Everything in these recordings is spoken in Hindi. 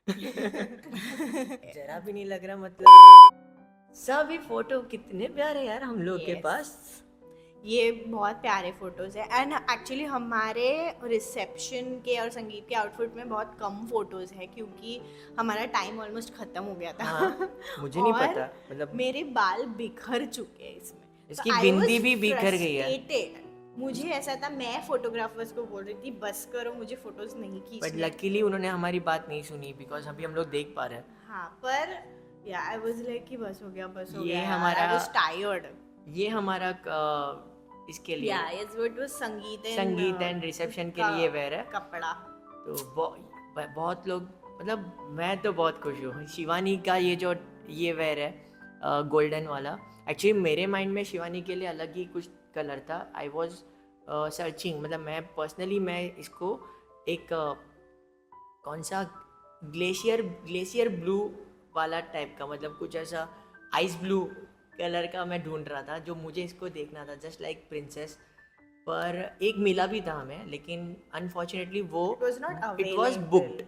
जरा भी नहीं लग रहा, मतलब सभी फोटो कितने प्यारे यार हम लोग के Yes. पास। ये बहुत प्यारे फोटोज है एंड एक्चुअली हमारे रिसेप्शन के और संगीत के आउटफिट में बहुत कम फोटोज है क्योंकि हमारा टाइम ऑलमोस्ट खत्म हो गया था। हाँ, मुझे नहीं और पता, मतलब मेरे बाल बिखर चुके हैं इसमें, इसकी तो I बिंदी was भी बिखर गई है। frustrated. मुझे ऐसा था, मैं फोटोग्राफर्स को बोल रही थी बस करो, मुझे फोटोज नहीं बट खींचने। लकीली उन्होंने हमारी बात नहीं सुनी, बिकॉज अभी हम लोग देख पा रहे हैं। हाँ पर या आई वाज लाइक कि बस हो गया, बस हो ये गया, हमारा- आई वाज टायर्ड। ये हमारा इसके लिए या इट्स व्हाट वाज संगीत संगीत एंड रिसेप्शन के लिए वेयर है। कपड़ा। तो बहुत लोग, मतलब मैं तो बहुत खुश हूँ। शिवानी का ये जो ये वेयर है गोल्डन वाला, एक्चुअली मेरे माइंड में शिवानी के लिए अलग ही कुछ कलर था। आई वॉज सर्चिंग, मतलब मैं पर्सनली मैं इसको एक कौन सा ग्लेशियर ब्लू वाला टाइप का, मतलब कुछ ऐसा आइस ब्लू कलर का मैं ढूंढ रहा था जो मुझे इसको देखना था, जस्ट लाइक प्रिंसेस। पर एक मिला भी था हमें, लेकिन अनफॉर्चुनेटली वो it was booked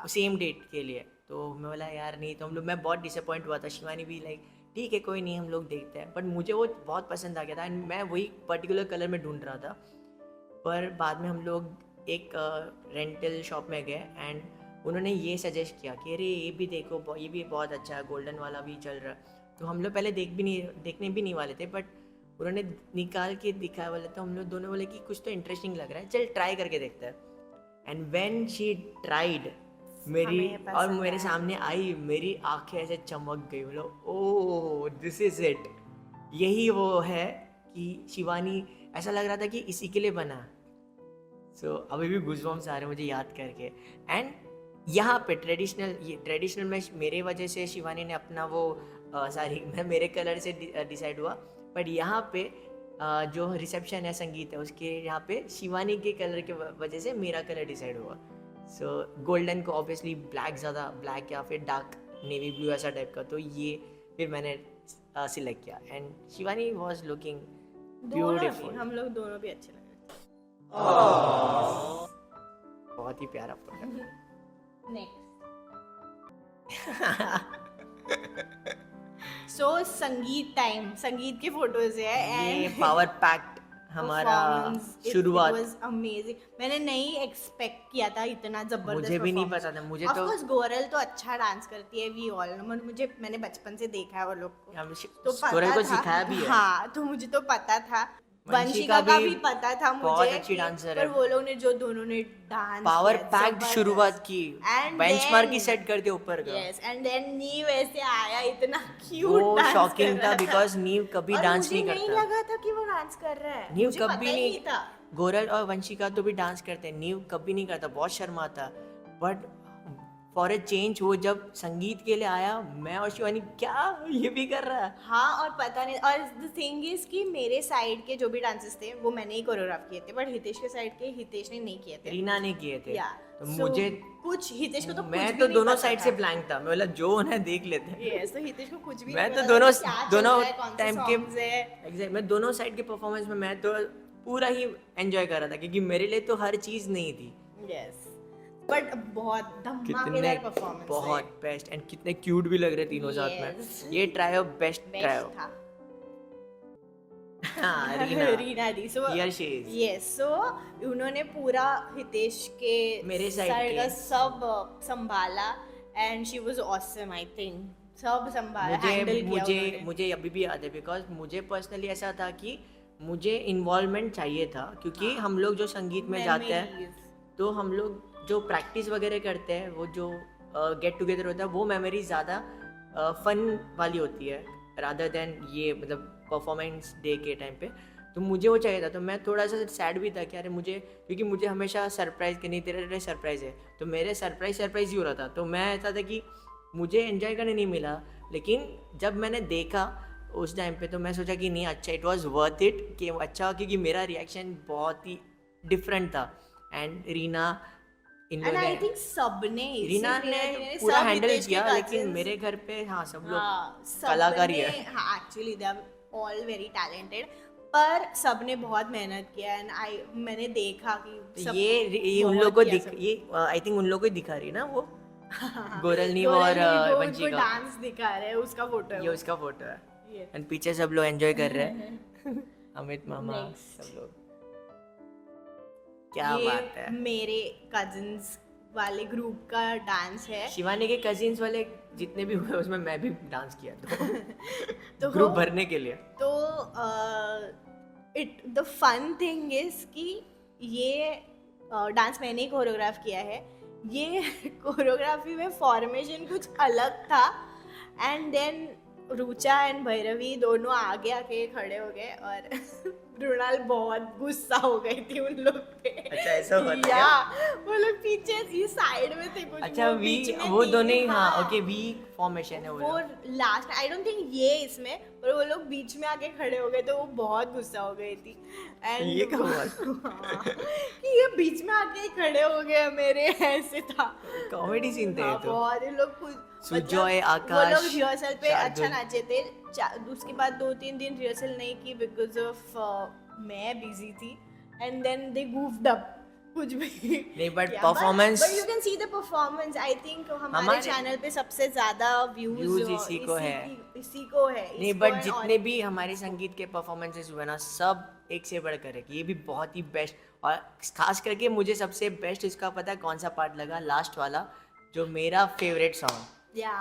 same date के लिए। तो मैं बोला यार नहीं, तो हम लोग, मैं बहुत डिसअपॉइंट हुआ था। शिवानी भी लाइक ठीक है कोई नहीं, हम लोग देखते हैं। बट मुझे वो बहुत पसंद आ गया था एंड मैं वही पर्टिकुलर कलर में ढूंढ रहा था। पर बाद में हम लोग एक रेंटल शॉप में गए एंड उन्होंने ये सजेस्ट किया कि अरे ये भी देखो, ये भी बहुत अच्छा है, गोल्डन वाला भी चल रहा है। तो हम लोग पहले देखने भी नहीं वाले थे, बट उन्होंने निकाल के दिखाया वाले, तो हम लोग दोनों बोले कि कुछ तो इंटरेस्टिंग लग रहा है, चल ट्राई करके देखते हैं। एंड व्हेन शी ट्राइड मेरी और मेरे सामने आई, मेरी आंखें ऐसे चमक गई, बोलो ओह दिस इज इट, यही वो है कि शिवानी, ऐसा लग रहा था कि इसी के लिए बना। सो अभी भी गूज़बम्स आ रहे हैं मुझे याद करके। एंड यहाँ पे ट्रेडिशनल में मेरे वजह से शिवानी ने अपना वो सारी मैं मेरे कलर से डिसाइड हुआ। बट यहाँ पे जो रिसेप्शन है संगीत है उसके यहाँ पे शिवानी के कलर के वजह से मेरा कलर डिसाइड हुआ। सो गोल्डन को ऑब्वियसली ब्लैक या फिर डार्क नेवी ब्लू ऐसा टाइप का, तो ये फिर मैंने सिलेक्ट किया and Shivani was looking beautiful. हम लोग दोनों भी अच्छे लग रहे थे। बहुत ही प्यारा फोटो। नेक्स्ट सो संगीत टाइम, संगीत के फोटोज है ये एंड पावर पैक्ड हमारा शुरुआत। अमेजिंग। मैंने नहीं एक्सपेक्ट किया था इतना जबरदस्त। मुझे भी नहीं पता था, मुझे तो गोरल तो अच्छा डांस करती है, वी ऑल मैंने बचपन से देखा है वो लोग को, तो गोरल को पता था। सिखाया भी है। हाँ तो मुझे तो पता था, वंशिका वंशिका का भी भी पता था मुझे, बहुत अच्छी डांसर है। पर वो लोग ने जो दोनों ने डांस पावर पैक्ड शुरुआत की, बेंचमार्क ही सेट कर दिया ऊपर का। यस एंड देन नीव ऐसे आया, इतना क्यूट वो डांस शॉकिंग कर था रहा बिकॉज नीव कभी और डांस मुझे नहीं करता। लगा था कि वो डांस कर रहा है, नीव मुझे कभी पता ही नहीं था। गोरल और वंशिका तो भी डांस करते हैं, नीव कभी नहीं करता, बहुत शर्माता। बट फॉर ए चेंज वो जब संगीत के लिए आया, मैं और शिवानी क्या ये भी कर रहा है। हाँ और पता नहीं, और द थिंग इज कि मेरे साइड के जो भी डांसेस थे वो मैंने ही कोरियोग्राफ किए थे, बट हितेश के साइड के हितेश ने नहीं किए थे, रीना ने किए थे। या तो so, मुझे कुछ हितेश को तो मैं कुछ भी तो नहीं दोनों पता साइड था। से ब्लैंक था, मैं बोला जो उन्हें देख लेते हैं। यस तो हितेश को कुछ भी मैं नहीं तो पता दोनों था कि क्या चल दोनों रहा है, कौन से टाइम songs के है। एग्जैक्ट मैं दोनों साइड के परफॉर्मेंस में मैं तो पूरा ही एंजॉय कर रहा था, क्योंकि मेरे लिए तो हर चीज नहीं थी। यस बट बहुत कितने धमाकेदार परफॉर्मेंस, बहुत बेस्ट एंड कितने क्यूट भी लग रहे तीनों साथ में। Yes. ये ट्रायो बेस्ट ट्रायो। बेस्ट था। हाँ, रीना रीना दी so here she is. Yes so उन्होंने पूरा हितेश के मेरे side side के। का सब संभाला and she was awesome. I think सब संभाला, हैंडल किया उन्होंने। मुझे अभी भी याद है, बिकॉज मुझे पर्सनली ऐसा था कि मुझे इन्वॉल्वमेंट चाहिए था, क्योंकि हम लोग जो संगीत में जाते हैं Memories. तो हम लोग जो प्रैक्टिस वगैरह करते हैं, वो जो गेट टुगेदर होता है, वो मेमोरी ज़्यादा फन वाली होती है रादर देन ये, मतलब परफॉर्मेंस डे के टाइम पे। तो मुझे वो चाहिए था, तो मैं थोड़ा सा सैड भी था कि अरे मुझे, क्योंकि मुझे हमेशा सरप्राइज करनी, तेरे सरप्राइज है, तो मेरे सरप्राइज ही हो रहा था। तो मैं ऐसा था कि मुझे एंजॉय करने नहीं मिला, लेकिन जब मैंने देखा उस टाइम पे तो मैं सोचा कि नहीं अच्छा, इट वाज वर्थ इट, कि अच्छा, क्योंकि मेरा रिएक्शन बहुत ही डिफरेंट था। And Reena in and I think सबने रीना ने पूरा हैंडल किया, लेकिन मेरे घर पे हाँ सब लोग कलाकारी है। हाँ actually they are all very talented, पर सबने बहुत मेहनत किया एंड मैंने देखा कि सब ये उन बहुत लोगों को किया सब। ये आई थिंक उन लोगों को ही दिखा रही है ना वो गोरल नीव और वंशिका। डांस दिखा रहे हैं, उसका फोटो है ये वो। उसका फोटो है ये एंड पीछे सब लोग एंजॉय कर रहे हैं अमित मामा Next. सब लोग। क्या ये बात है। मेरे कजिन्स वाले ग्रुप का डांस है। शिवानी के कजिन्स वाले जितने भी हुए उसमें मैं भी डांस किया तो ग्रुप भरने के लिए। तो it the fun thing is कि ये डांस मैंने ही कोरियोग्राफ किया है। ये कोरियोग्राफी में फॉर्मेशन कुछ अलग था and then Rucha and Bhairavi दोनों आगे आके खड़े हो गए और मृणाल बहुत गुस्सा हो गई थी उन लोग पे। अच्छा, ऐसा हुआ था या वो लोग पीछे ये साइड में थे कुछ, अच्छा वो वी बीच में वो थी। दोनों ही हाँ हाँ। ओके वी फॉर्मेशन है वो वो लोग। लास्ट आई डोंट थिंक ये इसमें, पर वो लोग बीच में आके खड़े हो गए तो वो बहुत गुस्सा हो गई थी। एंड ये कब हुआ? हाँ, कि ये बीच में आके खड़े हो गए मेरे, ऐसे था। कॉमेडी सीन थे ये हाँ, तो। बहुत ये लोग खुद सुजॉय, वो आकाश, लोग रिहर्सल पे अच्छा शार्दुल। नाचे थे। उसके बाद 2-3 दिन रिहर्सल नहीं की बिकॉज ऑफ मैं बिजी थी and then they moved up कुछ भी नहीं, but performance- but you can see the performance. I think हमारे चैनल पे सबसे ज्यादा Views व्यूज इसी को है। इसी को है। नहीं इसको बट है जितने और- भी हमारे संगीत के परफॉर्मेंसेस हुए ना सब एक से बढ़कर एक, ये भी बहुत ही बेस्ट। और खास करके मुझे सबसे बेस्ट इसका पता है कौन सा पार्ट लगा, लास्ट वाला जो मेरा फेवरेट सॉन्ग। या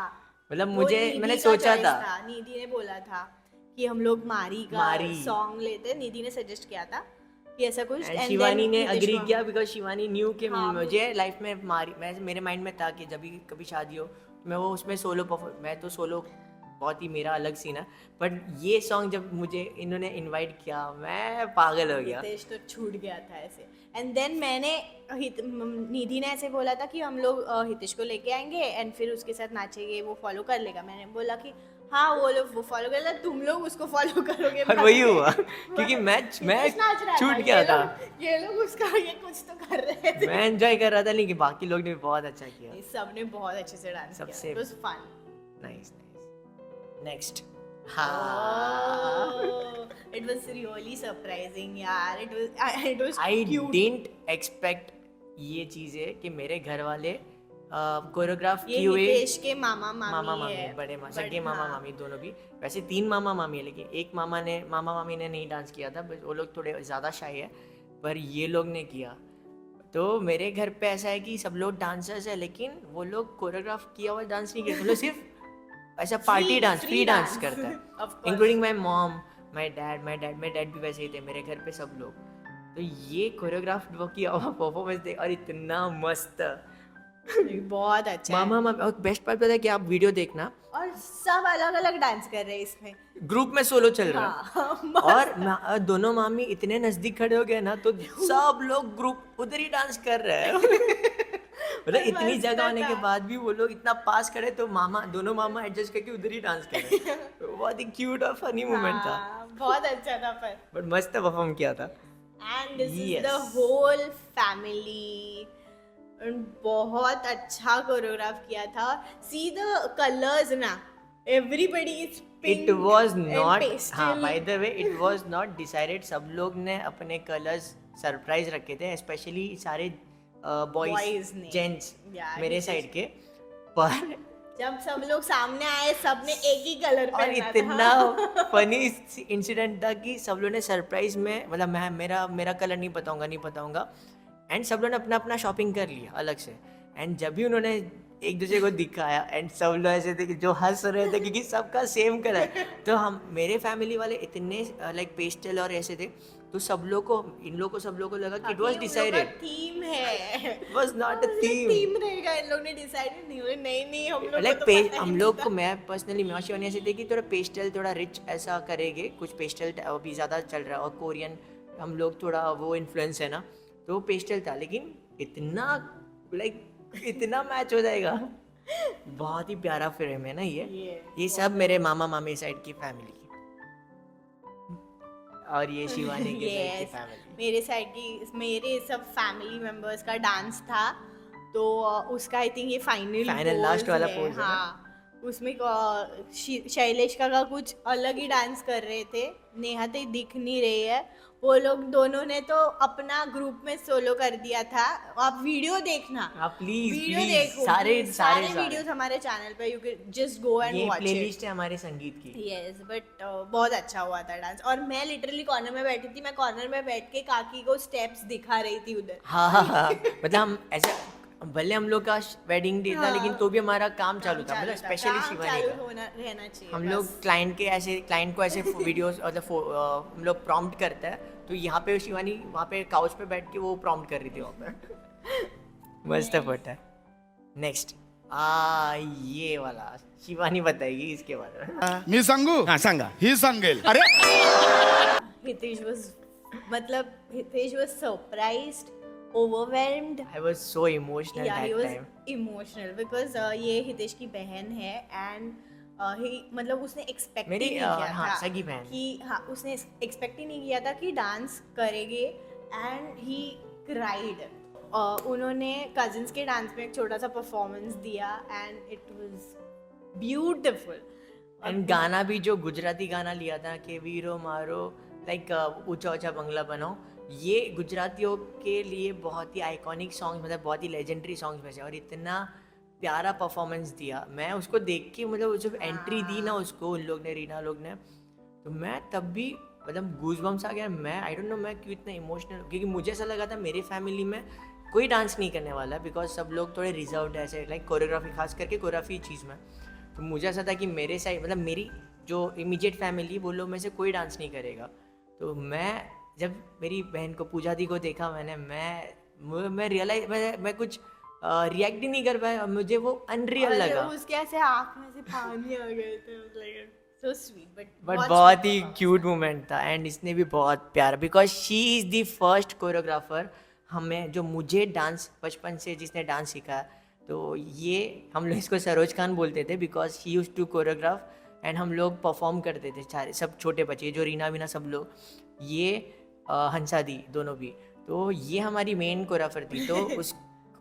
मतलब वो मुझे निधि मैंने का सोचा choice था निधि ने बोला था कि हम लोग मारी का मारी। सॉन्ग लेते, निधि ने सजेस्ट किया था कि ऐसा कुछ एंड and शिवानी then ने नितिश अग्री को- किया बिकॉज शिवानी न्यू कि हाँ, मुझे लाइफ में मारी, मैं मेरे माइंड में था कि जब भी कभी शादी हो तो मैं वो उसमें सोलो परफॉर्म, मैं तो सोलो बहुत ही मेरा अलग सीन है। बट ये सॉन्ग जब मुझे इन्होंने इनवाइट किया मैं पागल हो गया। नितेश तो छूट गया था ऐसे। एंड देन मैंने निधि ने ऐसे बोला था कि हम लोग हितेश को लेके आएंगे एंड फिर उसके साथ नाचेंगे, वो फॉलो कर लेगा। मैंने बोला कि हाँ वो लोग वो फॉलो कर लेगा, तुम लोग उसको फॉलो करोगे। और वही हुआ क्योंकि मैं हितेश नाच रहा छूट था, गया था। ये लोग उसका ये कुछ तो कर रहे थे। मैं एंजॉय कर रहा था लेकिन बाकी लोग ने भी बहुत अच्छा किया। सबने बहुत अच्छे से डांस किया। सबसे- it was fun. Nice nice. Next हाँ It was really surprising यार। It was I cute. Didn't expect ये चीज़ें कि मेरे घर वाले कोरियोग्राफ ये किए हुए हितेश के मामा मामा मामी मामी है, बड़े but सगे मामा हाँ। मामी दोनों भी। वैसे 3 मामा मामी है लेकिन एक मामा मामी ने नहीं डांस किया था, बस वो लोग थोड़े ज़्यादा शाई है, पर ये लोग ने किया। तो मेरे घर पे ऐसा है कि सब लोग डांसर्स है लेकिन वो लोग कोरियोग्राफ किया हुआ डांस नहीं करते, वो लोग सिर्फ ऐसा पार्टी डांस फ्री डांस करता है Of course. Including my mom my dad भी वैसे ही थे मेरे घर पे सब लोग। तो ये कोरियोग्राफ वो किया हुआ परफॉर्मेंस देख और इतना मस्त बहुत अच्छा है। मामा मामी। और बेस्ट पार्ट पता है कि आप वीडियो देखना और सब अलग अलग डांस कर रहे हैं इसमें। ग्रुप में सोलो चल रहा है हाँ, और दोनों मामी इतने नजदीक खड़े हो गए ना तो सब लोग ग्रुप उधर ही डांस कर रहे हैं मतलब इतनी मस्त जगह होने के था। बाद भी वो लोग इतना पास खड़े तो दोनों मामा एडजस्ट करके उधर ही डांस कर रहे हैं। बहुत ही क्यूट और फनी मोमेंट था हाँ, बहुत अच्छा था पर। बट मस्त परफॉर्म किया था। And this is Yes. The whole family. बहुत अच्छा कोरियोग्राफ किया था। सी द कलर्स ना, everybody is it was not हाँ by the way it was not decided. सब लोग ने अपने कलर्स सरप्राइज रखे थे, स्पेशली सारे Boys बॉयज ने। जेंट्स Yeah, मेरे this साइड के। पर जब सब लोग सामने आए सबने एक ही कलर और पहना इतना फनी इंसिडेंट था कि सब लोगों ने सरप्राइज में मतलब मैं मेरा कलर नहीं बताऊंगा एंड सब लोगों ने अपना अपना शॉपिंग कर लिया अलग से। एंड जब भी उन्होंने एक दूसरे को दिखाया एंड सब लोग ऐसे थे कि जो हंस रहे थे क्योंकि सबका सेम कलर। तो हम मेरे फैमिली वाले इतने लाइक पेस्टल और ऐसे थे तो सब लोग को सब लोग को लगा कि इट वाज डिसाइडेड। थीम है। It was not a theme theme रहेगा, इन लोग ने डिसाइडेड नहीं हुआ। नहीं हम लोग लाइक को तो पता ही हम नहीं लोग था। को मैं पर्सनली मैं शिवानी ऐसे थे कि थोड़ा पेस्टल थोड़ा रिच ऐसा करेंगे कुछ पेस्टल अभी ज़्यादा चल रहा है और कोरियन हम लोग थोड़ा वो इन्फ्लुएंस है ना तो पेस्टल था लेकिन इतना लाइक इतना मैच हो जाएगा। बहुत ही प्यारा फिल्म है ना ये सब मेरे मामा मामी साइड की फैमिली की और ये शिवानी के साइड की Yes, फैमिली। मेरे साइड की मेरे सब फैमिली मेंबर्स का डांस था तो उसका आई थिंक ये फाइनल Final last वाला pose है ना? हाँ उसमें शैलेश का कुछ अलग ही डांस कर रहे थे, नेहा तो दिख नहीं रही है। वो लोग दोनों ने तो अपना ग्रुप में सोलो कर दिया था। आप वीडियो देखना, आप प्लीज वीडियो प्लीज देखो, सारे please, सारे सारे वीडियोस हमारे चैनल पे, you can just go and ये वॉच प्लेलिस्ट इट। है हमारे संगीत की। यस बट बहुत अच्छा हुआ था डांस। और मैं लिटरली कॉर्नर में बैठी थी, मैं कॉर्नर में बैठ के काकी को स्टेप्स दिखा रही थी उधर। हाँ हाँ हाँ, मतलब हम ऐसे भले हम लोग का वेडिंग डे था हाँ, लेकिन तो भी हमारा काम चालू था, चालू मतलब था, स्पेशली काम शिवानी चालू का। होना रहना चाहिए हम बस। लोग क्लाइंट को ऐसे वीडियोस मतलब हम लोग प्रॉम्प्ट करते हैं, तो यहाँ पे शिवानी वहाँ पे काउच पे बैठ के वो प्रॉम्प्ट कर रही थी वहाँ पे। मस्त फोटो है। नेक्स्ट ये वाला शिवानी बताएगी इसके बारे में। मी सांगू हा सांगा. ही सांगेल. अरे Hitesh was surprised, overwhelmed. I was so emotional Yeah, he that was time. emotional because ये हितेश की बहन है and मतलब उसने एक्सपेक्ट ही मेरी, नहीं किया हाँ, था सगी बहन। कि हाँ, उसने एक्सपेक्ट ही नहीं किया था कि डांस करेंगे एंड ही क्राइड। उन्होंने कजिन्स के डांस में एक छोटा सा परफॉर्मेंस दिया and it was beautiful. And गाना भी जो गुजराती गाना लिया था कि वीरो मारो लाइक ऊंचा ऊंचा बंगला बनाओ, ये गुजरातियों के लिए बहुत ही आइकॉनिक सॉन्ग, मतलब बहुत ही लेजेंडरी सॉन्ग्स में से, और इतना प्यारा परफॉर्मेंस दिया। मैं उसको देख के मतलब जब एंट्री दी ना उसको उन लोग ने, रीना लोग ने, तो मैं तब भी मतलब गूज़बम्स आ गया। मैं आई डोंट नो मैं क्यों इतना इमोशनल, क्योंकि मुझे ऐसा लगा था मेरे फैमिली में कोई डांस नहीं करने वाला, बिकॉज सब लोग थोड़े रिजर्व्ड ऐसे, लाइक कोरियोग्राफी, खास करके कोरियोग्राफी चीज़ में। तो मुझे ऐसा था कि मेरे साइड मतलब मेरी जो इमीडिएट फैमिली, वो लोग में से कोई डांस नहीं करेगा। तो मैं जब मेरी बहन को, पूजा दी को देखा मैंने, मैं रियलाइज, मैं कुछ रिएक्ट ही नहीं कर पाया, मुझे वो अनरियल लगा। उसके ऐसे आँख में से पानी आ गए थे, सो स्वीट बट बहुत ही क्यूट मोमेंट था। एंड इसने भी बहुत प्यारा, because she is the first choreographer हमें, जो मुझे डांस बचपन से जिसने डांस सिखाया। तो ये हम लोग इसको सरोज खान बोलते थे, because she used to choreograph and हम लोग परफॉर्म करते थे सारे, सब छोटे बच्चे जो रीना वीना सब लोग, ये हंसा दी दोनों भी। तो ये हमारी मेन कोरियोग्राफर थी। तो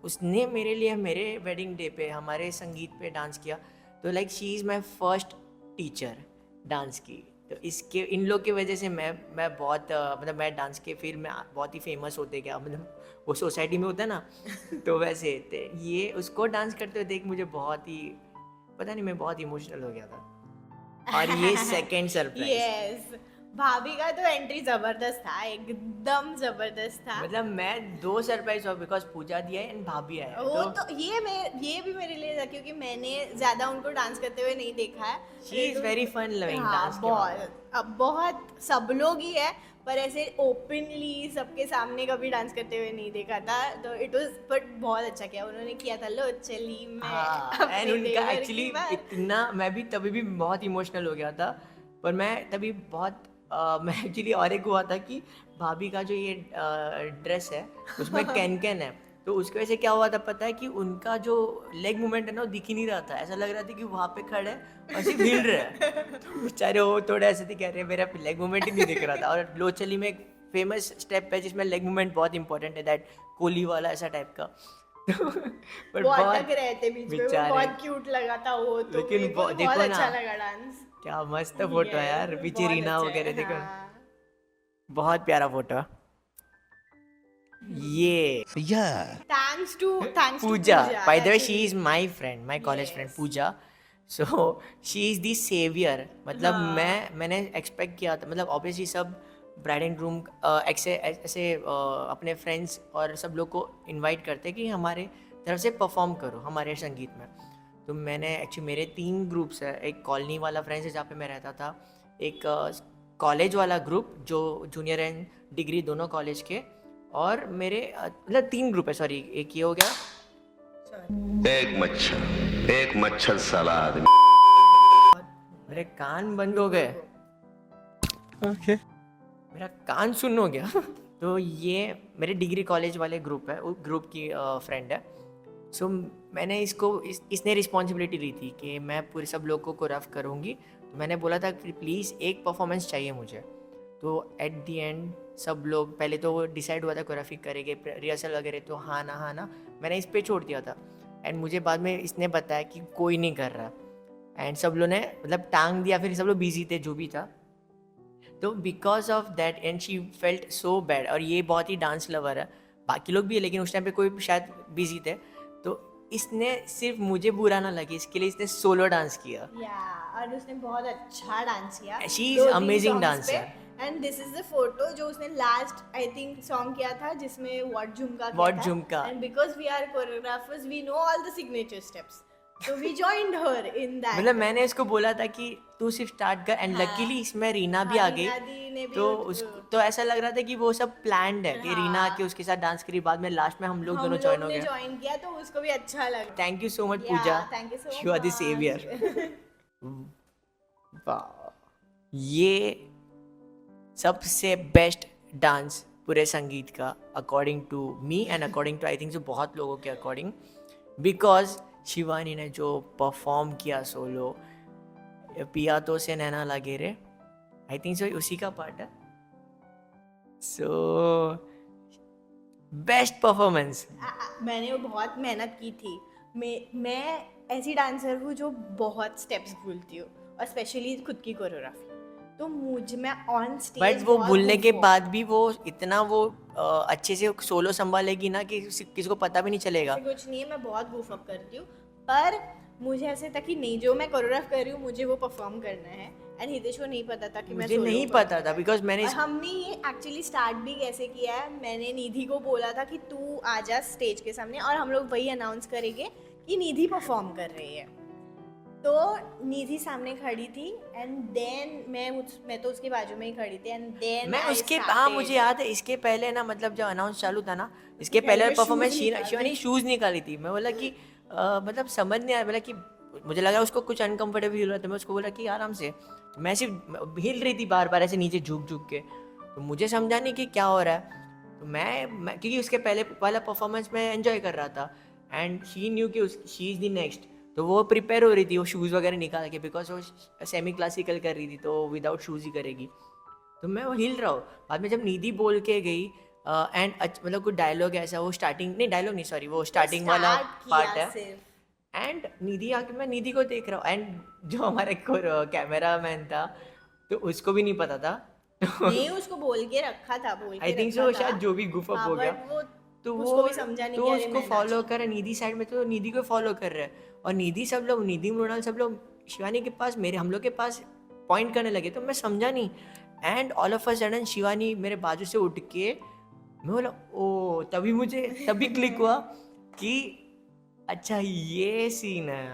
उसने मेरे लिए मेरे वेडिंग डे पे हमारे संगीत पे डांस किया। तो like she is my first teacher dance की। तो इसके इन लोग की वजह से मैं बहुत मतलब मैं डांस के फील्ड में बहुत ही फेमस होते गया, मतलब वो सोसाइटी में होता है ना तो वैसे थे। ये उसको डांस करते हुए देख मुझे बहुत ही, पता नहीं, मैं बहुत इमोशनल हो गया था। और ये सेकंड सरप्राइज, यस, भाभी का तो एंट्री जबरदस्त था, एकदम जबरदस्त था। मतलब मैं 2 सरप्राइज हुआ, बिकॉज पूजा दी है एंड भाभी आया। वो तो ये भी मेरे लिए था, क्योंकि मैंने ज्यादा उनको डांस करते हुए नहीं देखा है। She is very fun loving हाँ, डांस के मामले में। अब बहुत सब लोग ही है, पर ऐसे ओपनली सबके सामने कभी डांस करते हुए नहीं देखा था। तो इट वाज, बट बहुत अच्छा किया उन्होंने किया था, लो चली मैं हाँ, एंड अपने उनका देवर की एक्चुअली बात। इतना, मैं भी तभी भी बहुत इमोशनल हो गया था। पर मैं तभी बहुत मैं एक्चुअली, और एक हुआ था कि भाभी का जो ये ड्रेस है उसमें कैन है, तो उसकी वजह से क्या हुआ था पता है, कि उनका जो लेग मूवमेंट है ना वो दिख ही नहीं रहा था। ऐसा लग रहा था कि वहाँ पे खड़े हैं और सिर्फ हिल रहे हैं। तो बेचारे वो थोड़े ऐसे थे, कह रहे हैं मेरा लेग मूवमेंट ही नहीं दिख रहा था। और लो चली में एक फेमस स्टेप है जिसमें लेग मूवमेंट बहुत इंपॉर्टेंट है, दैट कोहली वाला ऐसा टाइप का। पर वो अटक रहे थे बीच में, वो बेचारे। बहुत क्यूट लगा था वो तो, लेकिन मेरे को तो देखो बहुत ना, अच्छा लगा डांस। क्या मस्त फोटो है यार, पीछे बहुत रीना अच्छा वगैरह है, देखो, हाँ। बहुत प्यारा फोटो। ये Thanks to Pooja, by the way she actually. Is my friend, my college friend Yes. Pooja. So she is the saviour. मतलब हाँ. मैंने एक्सपेक्ट किया था, मतलब ऑब्वियसली सब ब्राइड एंड ग्रूम ऐसे अपने फ्रेंड्स और सब लोग को इनवाइट करते कि हमारे तरफ से परफॉर्म करो हमारे संगीत में। तो मैंने एक्चुअली, मेरे 3 ग्रुप्स है, एक कॉलोनी वाला फ्रेंड्स है जहाँ पे मैं रहता था, एक कॉलेज वाला ग्रुप जो जूनियर एंड डिग्री दोनों कॉलेज के, और मेरे मतलब 3 ग्रुप है, सॉरी, एक ये हो गया। एक मच्छर साला आदमी। मेरे कान बंद हो गए, मेरा कान सुन्न हो गया। तो ये मेरे डिग्री कॉलेज वाले ग्रुप है, उस ग्रुप की फ्रेंड है। सो मैंने इसने रिस्पॉन्सिबिलिटी ली थी कि मैं पूरे सब लोग को कोरियोग्राफ करूँगी। तो मैंने बोला था कि प्लीज़ एक परफॉर्मेंस चाहिए मुझे। तो एट दी एंड सब लोग, पहले तो वो डिसाइड हुआ था कोरियोग्राफी करेंगे, रिहर्सल वगैरह, तो हाँ ना मैंने इस पे छोड़ दिया था। एंड मुझे बाद में इसने बताया कि कोई नहीं कर रहा। एंड सब लोग ने मतलब टांग दिया, फिर सब लोग बिजी थे जो भी था, तो because of that and she felt so bad. और ये बहुत ही डांस लवर है, बाकी लोग भी है लेकिन उस टाइम पे कोई शायद बिजी थे, तो इसने सिर्फ मुझे बुरा ना लगे इसके लिए इसने सोलो डांस किया। या और उसने बहुत अच्छा डांस किया। She is amazing dancer. And this is the photo जो उसने लास्ट आई थिंक सॉन्ग किया था जिसमें व्हाट झुमका किया What था। झुमका। And because we are choreographers we know all the signature steps, so we joined her in that. मतलब मैंने इसको बोला था कि तू सिर्फ स्टार्ट कर, एंड हाँ। लकीली इसमें रीना भी हाँ, आ रीना दी ने गई, भी तो उसको तो ऐसा लग रहा था कि वो सब प्लान्ड है कि हाँ। रीना आके उसके साथ डांस करी, बाद में लास्ट में हम लोग हम दोनों लोग ज्वाइन हो ने गए। ज्वाइन किया तो उसको भी अच्छा लगा। Thank you so much Yeah, Pooja, thank you so you are the much. Saviour. वाह, ये सबसे बेस्ट डांस पूरे संगीत का according to me and according to I think so बहुत लोगों के अकॉर्डिंग, बिकॉज शिवानी ने जो परफॉर्म किया सोलो पिया तो से नैना लगे रे, आई थिंक सो उसी का पार्ट है। So best performance. मैंने वो बहुत मेहनत की थी। मैं ऐसी डांसर हूँ जो बहुत स्टेप्स भूलती हूँ और स्पेशली खुद की कोरियोग्राफी, तो मैं ऑन स्टेज बट वो भूलने के बाद भी वो इतना वो अच्छे से सोलो संभालेगी ना कि किसी को पता भी नहीं चलेगा। कुछ नहीं है, मैं बहुत गूफ अप करती हूँ, पर मुझे ऐसे था कि नहीं, जो मैं कोरियोग्राफ कर रही हूँ मुझे वो परफॉर्म करना है। एंड हितेश को नहीं पता था कि मैं मुझे solo नहीं perform पता था बिकॉज मैंने और हमने ये एक्चुअली स्टार्ट भी कैसे किया है, मैंने निधि को बोला था कि तू आ जा स्टेज के सामने और हम लोग वही अनाउंस करेंगे कि निधि परफॉर्म कर रही है। तो निधि सामने खड़ी थी एंड देन मैं तो उसके बाजू में ही खड़ी थी एंड देन मैं उसके हाँ मुझे याद है इसके पहले ना, मतलब जब अनाउंस चालू था ना, इसके पहले पहले परफॉर्मेंस shoes निकाले। शिवानी शूज निकाली थी। मैं बोला कि मतलब समझ नहीं आया, बोला कि मुझे लगा उसको कुछ अनकंफर्टेबल फील हो रहा था। मैं उसको बोला कि आराम से, मैं सिर्फ हिल रही थी बार बार ऐसे नीचे झुक झुक के, तो मुझे समझा नहीं कि क्या हो रहा है। तो मैं क्योंकि उसके पहले वाला परफॉर्मेंस में एंजॉय कर रहा था एंड शी न्यू कि शी इज़ द नेक्स्ट, तो वो प्रिपेयर हो रही थी वो शूज़ वगैरह निकाल के, बिकॉज वो सेमी क्लासिकल कर रही थी तो विदाउट शूज़ ही करेगी। तो मैं वो हिल रहा हूँ। बाद में जब निधि बोल के गई एंड मतलब कुछ डायलॉग ऐसा, वो स्टार्टिंग नहीं, डायलॉग नहीं सॉरी, वो स्टार्टिंग वाला पार्ट है एंड निधि आके, मैं निधि को देख रहा हूँ एंड जो हमारे कैमरा मैन था तो उसको भी नहीं पता था, नहीं उसको बोल के रखा था, बोल के आई थिंक सो शायद जो भी गुफ अप हो गया, तो उसको भी समझा नहीं तो कि अरे उसको मैं फॉलो कर निधि साइड में, तो निधि को फॉलो कर रहे हैं और निधि सब लोग, निधि मृणाल सब लोग शिवानी के पास, मेरे हम लोग के पास पॉइंट करने लगे, तो मैं समझा नहीं and all of a sudden Shivani मेरे बाजू से उठ के, मैं बोला ओ, तभी क्लिक हुआ कि अच्छा ये सीन है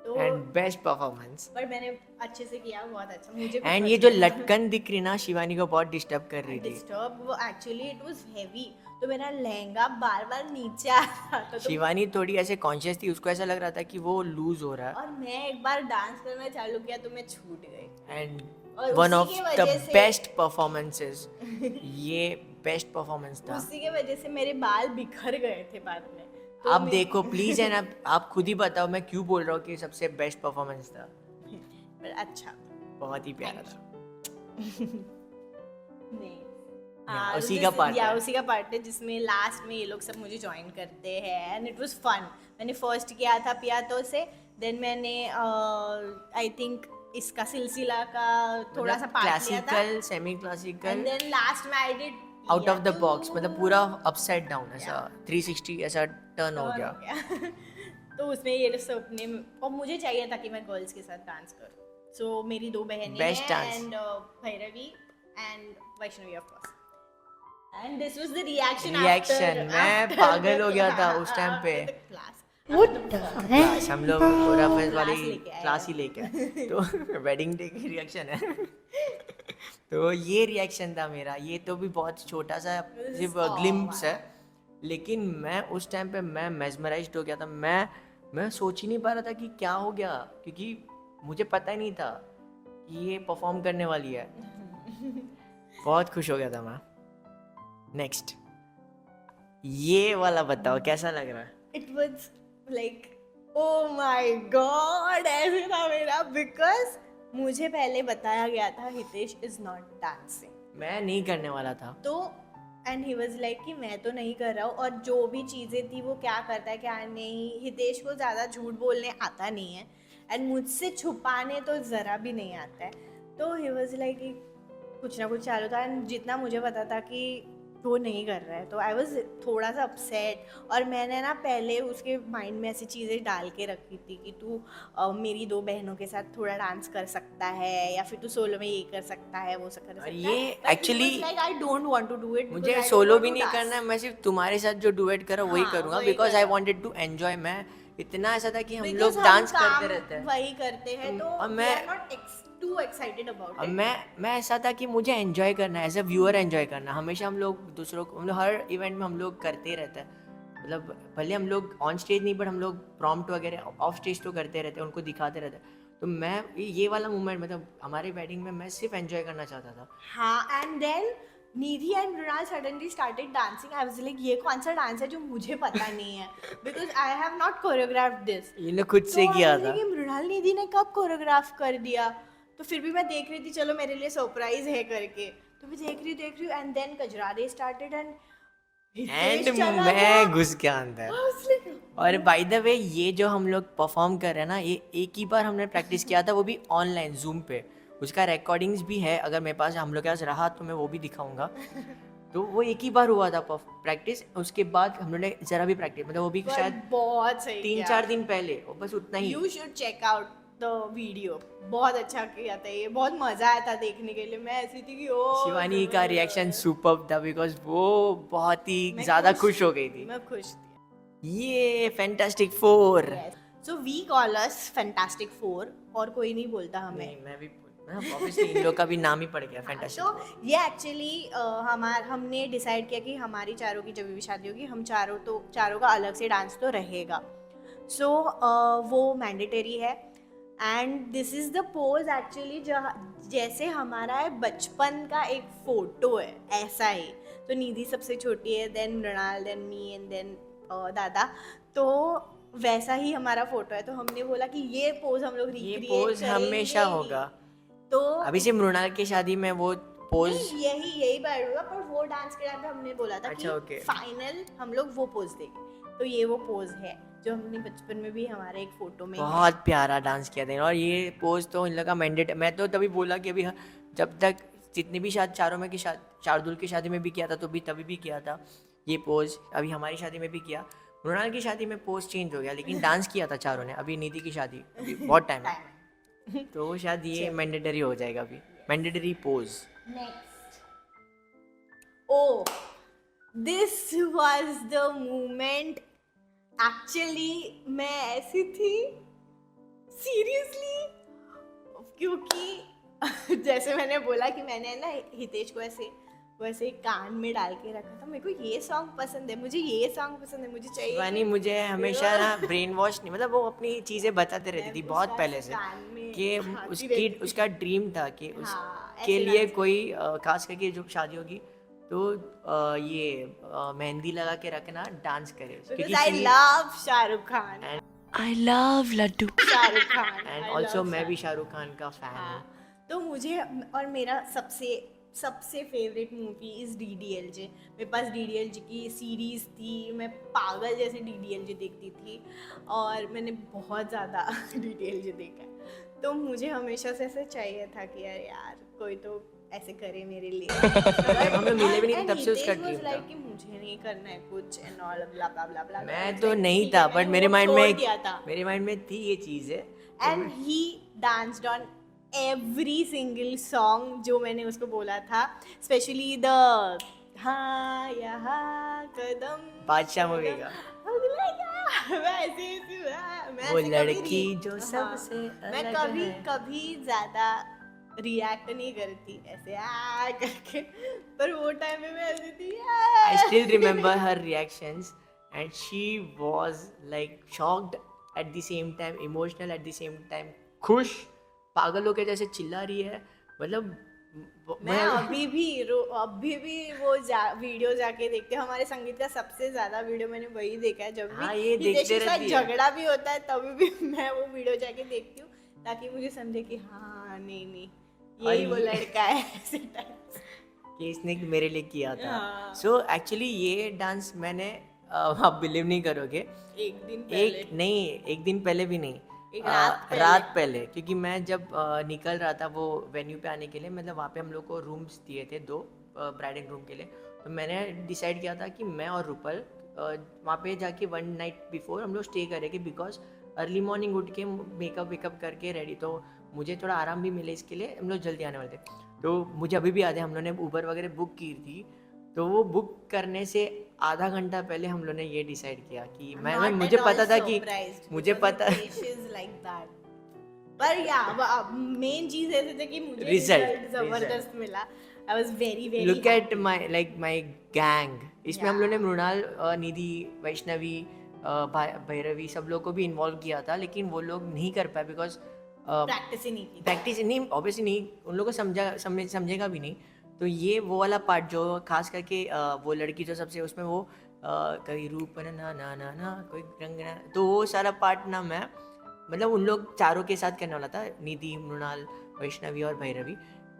एंड बेस्ट परफॉर्मेंस। पर मैंने अच्छे से किया, बहुत अच्छा मुझे। एंड ये जो लटकन दिख रही ना शिवानी को बहुत डिस्टर्ब कर रही थी। डिस्टर्ब वो एक्चुअली इट वाज हेवी, तो मेरा लहंगा बार बार नीचे आ रहा था, तो शिवानी थोड़ी ऐसे कॉन्शियस थी, उसको ऐसा लग रहा था कि वो लूज हो रहा है और मैं एक बार डांस करना चालू किया तो मैं छूट गई एंड और वन ऑफ उसी की द वजह से- बेस्ट परफॉर्मेंसेस, ये बेस्ट परफॉर्मेंस था। उसी के वजह से मेरे बाल बिखर गए थे बाद में। तो आप देखो प्लीज एंड आप खुद ही बताओ मैं क्यों बोल रहा हूँ कि सबसे बेस्ट परफॉर्मेंस था। पर अच्छा बहुत ही प्यारा था। नहीं Yeah, उसी का part है। उसी का पार्ट है जिसमें लास्ट में ये लोग सब मुझे ज्वाइन करते हैं एंड इट वाज फन। मैंने फर्स्ट किया था पियातो से, देन मैंने आई थिंक इसका सिलसिला का थोड़ा सा पार्ट लिया था classical semi and classical then last में I did out of the box, मतलब पूरा अपसाइड डाउन ऐसा 360 ऐसा टर्न हो गया। तो उसमें ये सब ने, और मुझे चाहिए था कि मैं गर्ल्स के साथ डांस करूं, सो मेरी दो बहनें Best हैं dance. And Bhairavi and Vaishnavi of course and this was the reaction मैं पागल हो गया था उस टाइम पे। क्लास हम लोग पूरा फेस वाली लेके आए क्लास ही लेके आए। तो वेडिंग डे की रिएक्शन है। तो ये रिएक्शन था मेरा, ये तो भी बहुत छोटा सा सिर्फ ग्लिम्प्स है, लेकिन मैं उस टाइम पे मैं मेस्मराइज्ड हो गया था। मैं सोच ही नहीं पा रहा था कि क्या हो गया, क्योंकि मुझे पता ही नहीं था कि ये परफॉर्म करने वाली है। बहुत खुश हो गया था मैं। नेक्स्ट ये वाला बताओ कैसा लग रहा है? It was like oh my God, ऐसे था मेरा, बिकॉज मुझे पहले बताया गया था हितेश इज नॉट डांसिंग, मैं नहीं करने वाला था। तो एंड ही वाज लाइक कि मैं तो नहीं कर रहा हूँ, और जो भी चीज़ें थी वो क्या करता है क्या नहीं, हितेश को ज़्यादा झूठ बोलने आता नहीं है एंड मुझसे छुपाने तो ज़रा भी नहीं आता है. तो ही वॉज लाइक कुछ ना कुछ चालू था एंड जितना मुझे पता था कि वो नहीं कर रहा है तो आई वॉज थोड़ा सा अपसेट. और मैंने ना पहले उसके माइंड में ऐसी चीज़ें डाल के रखी थी कि तू मेरी 2 बहनों के साथ थोड़ा डांस कर सकता है या फिर तू सोलो में ये कर सकता है वो सब कर सकता है. ये actually- like I don't want to do it. मुझे सोलो भी नहीं करना है, मैं सिर्फ तुम्हारे साथ जो डुएट करो वही हाँ, करूँगा वही बिकॉज आई करो. Wanted to enjoy. मैं इतना ऐसा था कि हम Because लोग हम डांस काम करते रहते हैं. वही करते हैं तो और we मैं- are not too excited about अब it. मैं ऐसा था कि मुझे एंजॉय करना है, एज अ व्यूअर एंजॉय करना. हमेशा हम लोग दूसरों को मतलब हर इवेंट में हम लोग करते ही रहते हैं. मतलब भले हम लोग ऑन स्टेज नहीं बट हम लोग प्रॉम्प्ट वगैरह ऑफ स्टेज तो करते रहते हैं, उनको दिखाते रहते हैं. तो मैं ये वाला मोमेंट मतलब हमारी वेडिंग में मैं सिर्फ एंजॉय करना चाहता था. हाँ and then Nidhi and Mrinal suddenly started dancing. I was like ये कौन सा डांस है जो मुझे पता नहीं है because I have not choreographed this. इन्होंने खुद से किया था. मृणाल निधि ने कब कोरियोग्राफ कर दिया. तो फिर भी मैं देख रही थी चलो मेरे लिए सरप्राइज है करके. तो मैं देख रही हूँ and then Kajrare started and मैं घुस गया अंदर. और बाय द वे ये जो हम लोग परफॉर्म कर रहे हैं ना, ये एक ही बार हमने प्रैक्टिस किया था, वो भी ऑनलाइन जूम पे. उसका रिकॉर्डिंग्स भी है, अगर मेरे पास हम लोग के पास रहा तो मैं वो भी दिखाऊंगा. तो वो एक ही बार हुआ था प्रैक्टिस. उसके बाद हम लोग ने जरा भी प्रैक्टिस मतलब वो भी शायद बहुत सही 3-4 दिन पहले, और बस उतना ही. You should check out the video. बहुत अच्छा किया था ये. बहुत मजा आया था देखने के लिए. मैं ऐसी थी कि ओ शिवानी का रिएक्शन सुपर्ब था बिकॉज वो बहुत ही मैं ज्यादा खुश हो गई थी. मैं खुश थी. ये fantastic 4. So we call us fantastic 4 और कोई नहीं बोलता हमें. नहीं मैं भी ऑब्वियसली इन लोग का भी नाम ही पड़ गया फैंटास्टिक. तो ये एक्चुअली हमने डिसाइड किया कि हमारी चारों की जब भी शादी होगी हम चारों का अलग से डांस तो रहेगा. सो वो मैंडेटरी है and this is the pose actually जैसे हमारा है बचपन का एक फोटो है ऐसा ही. तो निधि सबसे छोटी है, then Mrinal, then me and then दादा. तो वैसा ही हमारा फोटो है. तो हमने बोला कि ये पोज हम लोग ये रिक्रिएट पोज करेंगे हमेशा ही. होगा. तो अभी से मृणाल की शादी में वो पोज. नहीं, यही बार होगा. पर वो डांस के टाइम पे हमने बोला था अच्छा, okay. कि फाइनल हम लोग वो पोज देंगे. तो ये वो पोज है जो हमने बचपन में भी हमारे एक फोटो में बहुत प्यारा डांस किया था. और ये पोज तो इन लोग का मैंडेट. मैं तो तभी बोला कि अभी जब तक जितनी भी शादी चारों में की शार्दुल की शादी में भी किया था तो भी तभी भी किया था ये पोज. अभी हमारी शादी में भी किया. मृणाल की शादी में पोज चेंज हो गया लेकिन डांस किया था चारों ने. अभी निधि की शादी अभी बहुत टाइम है तो शायद ये मैंडेटरी हो जाएगा अभी. Mandatory pose. Next. Oh this was the moment. Actually मैं ऐसी थी सीरियसली क्योंकि जैसे मैंने बोला कि मैंने ना हितेश को वैसे कान में डाल के रखा था. मेरे को ये सॉन्ग पसंद है, मुझे ये सॉन्ग पसंद है, मुझे चाहिए. शिवानी मुझे हमेशा ना ब्रेन वॉश नहीं मतलब वो अपनी चीज़ें बताते रहती थी बहुत पहले से कि उसका ड्रीम था कि उसके लिए कोई खास करके जो शादी होगी तो ये मेहंदी लगा के रखना डांस करे. क्योंकि I love Shahrukh Khan. I love laddu Shahrukh Khan and also मैं भी शाहरुख खान का फैन हूँ. तो मुझे और मेरा सबसे फेवरेट मूवी इज़ DDLJ. मेरे पास DDLJ की सीरीज़ थी. मैं पागल जैसे DDLJ देखती थी और मैंने बहुत ज़्यादा DDLJ देखा है. तो मुझे हमेशा से ऐसे चाहिए था कि यार कोई तो ऐसे करे मेरे लिए. हम लोग मिले भी नहीं थे तब से उसका ड्रीम था. कि मुझे नहीं करना है कुछ एंड ऑल ब्ला ब्ला ब्ला ब्ला. मैं तो नहीं था बट मेरे माइंड में थी ये चीज़ है. And he danced on every single song जो मैंने उसको बोला था. स्पेशली द हाँ यहाँ कदम बादशाह मूवी का वो लड़की जो सबसे मैं अलग है. कभी ज्यादा रिएक्ट नहीं करती ऐसे करके. पर वो टाइम में मैं ऐसी थी. I still remember her reactions and she was like shocked at the same time, emotional at the same time, खुश पागलों के जैसे चिल्ला रही है. मतलब मैं अभी भी वो वीडियो जाके देखते हैं. हमारे संगीत का सबसे ज्यादा वीडियो मैंने वही देखा है. जब भी ये देखते रहती है. झगड़ा भी होता है तभी भी मैं वो वीडियो जाके देखती हूँ ताकि मुझे समझे कि हाँ नहीं यही वो लड़का है ऐसे टाइप कि इसने मेरे लिए किया था. सो एक्चुअली ये डांस मैंने आप बिलीव नहीं करोगे एक दिन पहले एक दिन पहले भी नहीं. एक रात पहले। रात पहले, क्योंकि मैं जब निकल रहा था वो वेन्यू पे आने के लिए, मतलब वहाँ पे हम लोग को रूम्स दिए थे 2 ब्राइडिंग रूम के लिए, तो मैंने डिसाइड किया था कि मैं और रूपल वहाँ पे जाके 1 नाइट बिफोर हम लोग स्टे करेंगे, बिकॉज अर्ली मॉर्निंग उठ के मेकअप वेकअप करके रेडी, तो मुझे थोड़ा आराम भी मिले, इसके लिए हम लोग जल्दी आने वाले थे। तो मुझे अभी भी याद है हम लोग ने ऊबर वगैरह बुक की थी, तो वो बुक करने से आधा घंटा पहले हम लोग ने ये डिसाइड किया कि मुझे पता था कि मुझे पता लाइक दैट, पर या मेन चीज ऐसे थे कि मुझे Result, रिजल्ट जबरदस्त मिला। I was very look at my gang. इसमें हम लोग ने मृणाल, निधि, वैष्णवी, भैरवी सब लोग को भी इन्वॉल्व किया था, लेकिन वो लोग नहीं कर पाए बिकॉज प्रैक्टिस ही नहीं की। प्रैक्टिस नहीं, ऑब्वियसली नहीं, उन लोगों को समझेगा भी नहीं। तो ये वो वाला पार्ट जो खास करके वो लड़की जो सबसे उसमें वो कभी रूप ना ना ना ना कोई रंग ना, तो वो सारा पार्ट ना मैं मतलब उन लोग चारों के साथ करने वाला था, निधि, मृणाल, वैष्णवी और भैरवी।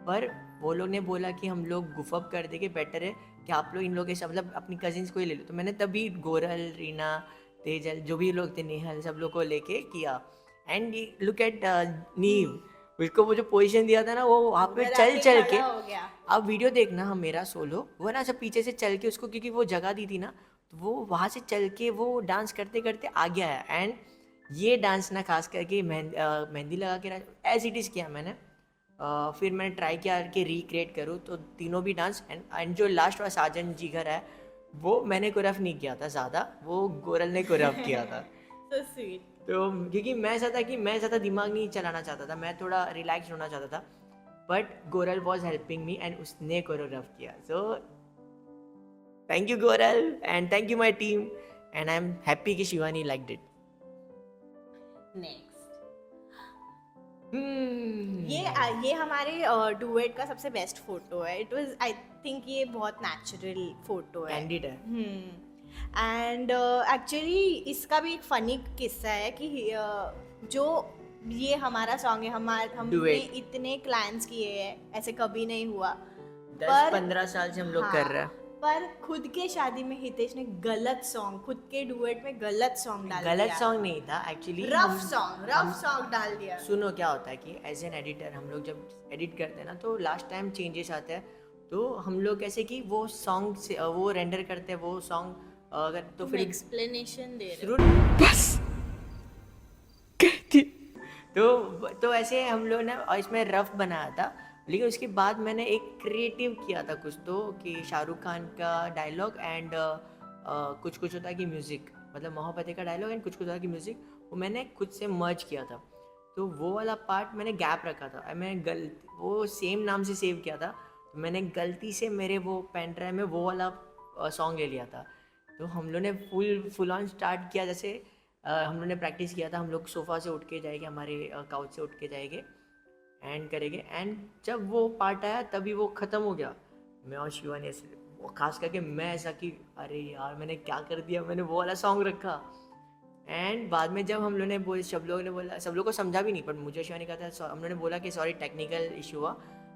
पर वो लोग ने बोला कि हम लोग गुफअप कर देंगे, बेटर है कि आप लोग इन लोगों के साथ मतलब अपनी कजिन्स को ही ले लो। तो मैंने तभी गोरल, रीना, तेजल, जो भी लोग थे, नेहल, सब लोग को लेके किया। एंड लुक एट नीव, उसको वो जो पोजीशन दिया था ना, वो वहाँ पे चल चल के, हो गया। अब वीडियो देखना, हम मेरा सोलो वो ना सब पीछे से चल के उसको, क्योंकि वो जगह दी थी ना, तो वो वहाँ से चल के वो डांस करते करते आ गया है। एंड ये डांस ना खास करके मेहंदी लगा के एज इट इज़ किया मैंने। फिर मैंने ट्राई किया कि रिक्रिएट करूँ, तो तीनों भी डांस। एंड जो लास्ट वाला साजन जिगर है, वो मैंने कोरियोग्राफ नहीं किया था ज़्यादा, वो गोरल ने कोरियोग्राफ किया था। So sweet. तो क्योंकि मैं ज़्यादा दिमाग नहीं चलाना चाहता था, मैं थोड़ा रिलैक्स होना चाहता था, but Goral was helping me and उसने कोरियोग्राफ किया। So thank you Goral and thank you my team, and I am happy कि शिवानी लाइक्ड इट। नेक्स्ट ये हमारे डुएट का सबसे बेस्ट फोटो है। इट वाज, आई थिंक ये बहुत नेचुरल फोटो है, कैंडिड है। एंड एक्चुअली इसका भी एक फनी किस्सा है कि जो ये हमारा सॉन्ग है, हमने Duet. इतने क्लाइंट्स किए हैं, ऐसे कभी नहीं हुआ। 10-15 साल से हम लोग कर रहे हैं। पर खुद के शादी में हितेश ने गलत सॉन्ग, खुद के डुएट में गलत सॉन्ग डाल दिया। गलत सॉन्ग नहीं था एक्चुअली, रफ सॉन्ग डाल दिया। सुनो क्या होता है कि एज एन एडिटर हम लोग जब एडिट करते हैं ना, तो लास्ट टाइम चेंजेस आते हैं, तो हम लोग कैसे कि वो सॉन्ग से वो रेंडर करते हैं वो सॉन्ग, अगर तो फिर एक्सप्लेनेशन दे रहे शुरू बस तो ऐसे हम लोग ने इसमें रफ बनाया था, लेकिन उसके बाद मैंने एक क्रिएटिव किया था कुछ, तो कि शाहरुख खान का डायलॉग एंड कुछ कुछ होता है कि म्यूज़िक, मतलब मोहब्बतें का डायलॉग एंड कुछ कुछ होता है कि म्यूज़िक, वो मैंने खुद से मर्ज किया था। तो वो वाला पार्ट मैंने गैप रखा था, मैंने वो सेम नाम से सेव किया था, तो मैंने गलती से मेरे वो पेन ड्राइव में वो वाला सॉन्ग ले लिया था। तो हम लोग ने फुल ऑन स्टार्ट किया, जैसे हम लोग ने प्रैक्टिस किया था, हम लोग सोफ़ा से उठ के जाएंगे, हमारे काउच से उठ के जाएंगे एंड करेंगे। एंड जब वो पार्ट आया तभी वो ख़त्म हो गया। मैं और शिवानी ऐसे, वो खास करके मैं ऐसा कि अरे यार मैंने क्या कर दिया, मैंने वो वाला सॉन्ग रखा। एंड बाद में जब हम लोग ने सब लोगों ने बोला, सब लोग को समझा भी नहीं, पर मुझे शिवानी कहा था, हम लोग ने बोला कि सॉरी टेक्निकल इशू हुआ,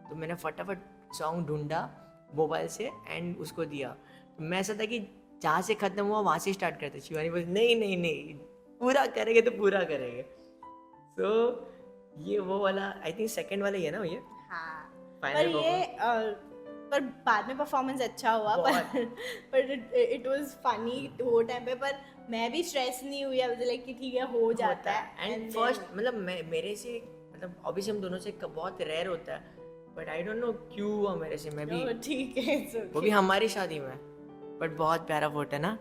तो मैंने फटाफट सॉन्ग ढूंढा मोबाइल से एंड उसको दिया। तो मैं ऐसा था कि जहाँ से ख़त्म हुआ वहाँ से स्टार्ट करते। शिवानी बोली नहीं नहीं नहीं, पूरा करेंगे तो पूरा करेंगे। तो ये वो वाला आई थिंक सेकंड वाला ही है ना ये। हाँ, Final पर ये पर बाद में परफॉर्मेंस अच्छा हुआ, पर इट वाज फनी वो टाइम पे। पर मैं भी स्ट्रेस नहीं हुई, आई वाज लाइक कि ठीक है हो जाता है। एंड फर्स्ट मतलब मेरे से, मतलब ऑब्वियसली हम दोनों से बहुत रेयर होता है, बट आई डोंट नो क्यों हुआ मेरे से। मैं भी ठीक है, वो भी हमारी शादी में, बट बहुत प्यारा फोटो है ना।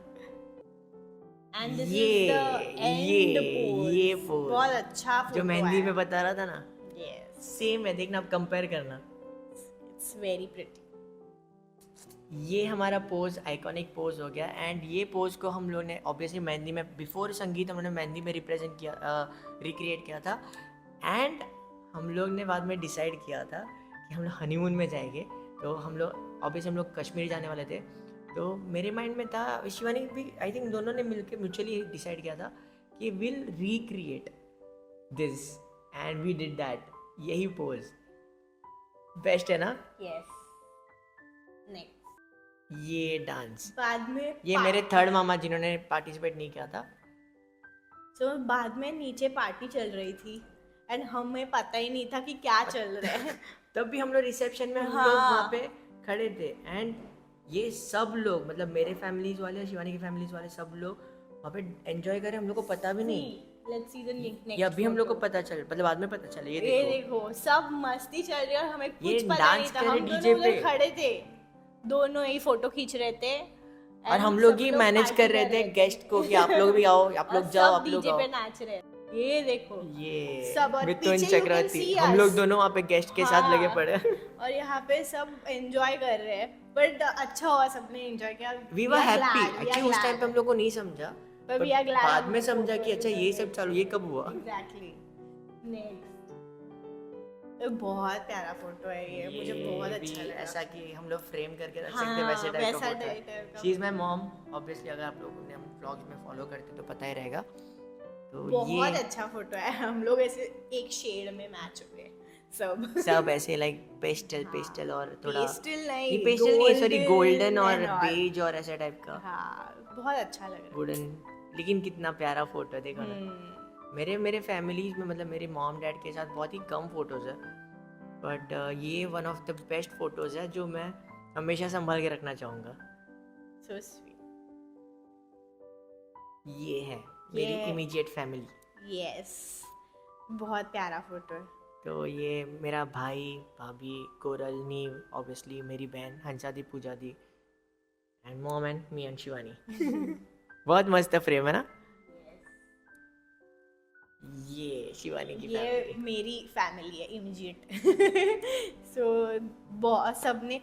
एंड दिस ये इज द एंड पोज, ये पोज बहुत अच्छा फोटो जो मेहंदी में बता रहा था ना, यस, सेम है, देखना आप कंपेयर करना। It's very pretty. ये हमारा पोज आइकॉनिक पोज हो गया। एंड ये पोज को हम लोग ने ऑब्वियसली मेहंदी में, बिफोर संगीत हमने मेहंदी में रिप्रेजेंट किया, रिक्रिएट किया था। एंड हम लोग ने बाद में डिसाइड किया था कि हम लोग हनीमून में जाएंगे, तो हम लोग ऑब्वियसली हम लोग कश्मीर जाने वाले थे। तो मेरे माइंड में था, शिवानी भी आई थिंक दोनों ने मिलकर म्यूचुअली डिसाइड किया था कि will recreate this, and we did that. यही पोज बेस्ट है ना। यस, नेक्स्ट ये डांस बाद में ये मेरे थर्ड मामा जिन्होंने पार्टिसिपेट नहीं किया था, सो बाद में नीचे पार्टी चल रही थी एंड हमें पता ही नहीं था कि क्या चल रहा है. तब भी हम लोग रिसेप्शन में हम हाँ. लोग वहाँ पे खड़े थे एंड ये सब लोग मतलब मेरे फैमिलीज वाले शिवानी की फैमिलीज वाले सब लोग वहाँ पे एंजॉय करें, हम लोग को पता भी नहीं. Let's see the next. ये अभी हम लोग को पता चल मतलब बाद में पता चला. ये ये देखो देखो सब मस्ती चल रही है और हमें ये कुछ पता नहीं डांस था. कर रहे हम डीजे दोनों पे. उधर खड़े थे, दोनों ही फोटो खींच रहे थे और हम लोग ही मैनेज कर रहे थे गेस्ट को कि आप लोग भी आओ, आप लोग जाओ, आप लोग डीजे पे आओ. नाच रहे. ये देखो ये सब और मिथुन पीछे you can चक्रवर्ती see हम us. लोग दोनों वहाँ पे गेस्ट के साथ लगे हाँ. पड़े. और यहाँ पे सब एंजॉय कर रहे हैं बट अच्छा हुआ सबने एंजॉय किया. We were happy. एक्चुअली उस टाइम पे हम लोग को नहीं समझा, But but we are glad बाद हम में लोग समझा photo कि अच्छा ये सब चालू ये कब हुआ. एग्जैक्टली. नेक्स्ट बहुत प्यारा फोटो है ये, मुझे बहुत भी अच्छा लगा. ऐसा कि हम लोग फ्रेम करके रख हाँ, सकते हैं वैसे टाइप का वैसा फोटो type है. का she is my mom. Obviously अगर आप लोगों ने हम व्लॉग्स में फॉलो करते तो पता ही रहेगा. तो बहुत ये अच्छा फोटो है. हम लोग ऐसे एक शेड में मैच हो गए सब. सब ऐसे लाइक पेस्टल और थोड़ा पेस्टल नहीं, ये पेस्टल नहीं है सॉरी गोल्डन और and all. बेज और ऐसा टाइप का हाँ बहुत अच्छा लग रहा वुडन. लेकिन कितना प्यारा फोटो है देखो है. ना. मेरे फैमिलीज में मतलब मेरे मॉम डैड के साथ बहुत ही कम फोटोज है बट ये one of the best photos है जो मैं हमेशा संभाल के रखना चाहूँगा. So sweet. ये है मेरी ये- इमीडिएट फैमिली. यस बहुत प्यारा फोटो है. तो ये मेरा भाई भाभी कोरल नीव ऑब्वियसली मेरी बहन हंसा दी पूजा दी and mom and me and Shivani. बहुत मस्त फ्रेम है ना. ये शिवानी की ये फैमिली. मेरी फैमिली है इमीडिएट. सो सबने